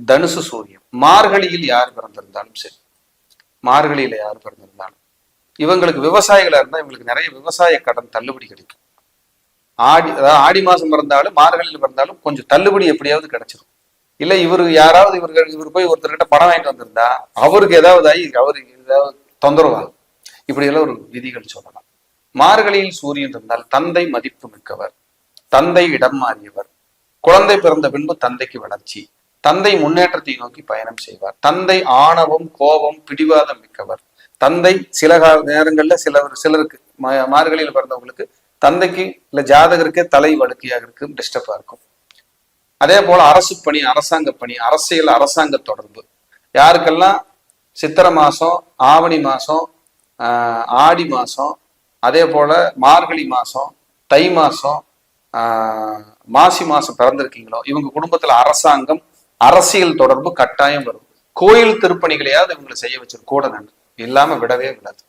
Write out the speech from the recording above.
தனுசு சூரியன். மார்கழியில் யார் பிறந்திருந்தாலும் சரி, மார்கழியில யார் பிறந்திருந்தாலும் இவங்களுக்கு விவசாயிகளா இருந்தா இவங்களுக்கு நிறைய விவசாய கடன் தள்ளுபடி கிடைக்கும். அதாவது ஆடி மாசம் பிறந்தாலும் மார்கழியில் பிறந்தாலும் கொஞ்சம் தள்ளுபடி எப்படியாவது கிடைச்சிடும். இல்ல யாராவது இவர் போய் ஒருத்தர்கிட்ட பணம் வாங்கிட்டு வந்திருந்தா அவருக்கு ஏதாவது ஆகி அவருக்கு ஏதாவது தொந்தரவாகும். இப்படி எல்லாம் ஒரு விதிகள் சொல்லலாம். மார்கழியில் சூரியன் இருந்தால் தந்தை மதிப்பு மிக்கவர், தந்தை இடம் மாறியவர், குழந்தை பிறந்த பின்பு தந்தைக்கு வளர்ச்சி, தந்தை முன்னேற்றத்தை நோக்கி பயணம் செய்வார், தந்தை ஆணவம் கோபம் பிடிவாதம் மிக்கவர், தந்தை சில நேரங்கள்ல சிலருக்கு மார்கழியில் பிறந்தவங்களுக்கு தந்தைக்கு இல்ல ஜாதகருக்கே தலை வழுக்கையாக இருக்கும், டிஸ்டர்பா இருக்கும். அதே போல அரசு பணி, அரசாங்க பணி, அரசியல், அரசாங்க தொடர்பு யாருக்கெல்லாம் சித்திரை மாசம், ஆவணி மாசம், ஆடி மாசம், அதே போல மார்கழி மாசம், தை மாசம், மாசி மாசம் பிறந்திருக்கீங்களோ இவங்க குடும்பத்துல அரசாங்கம், அரசியல் தொடர்பு கட்டாயம் வரும். கோயில் திருப்பணிகளையாவது இவங்களை செய்ய வச்சிருக்க கூட நன்றி இல்லாம விடவே விடாது.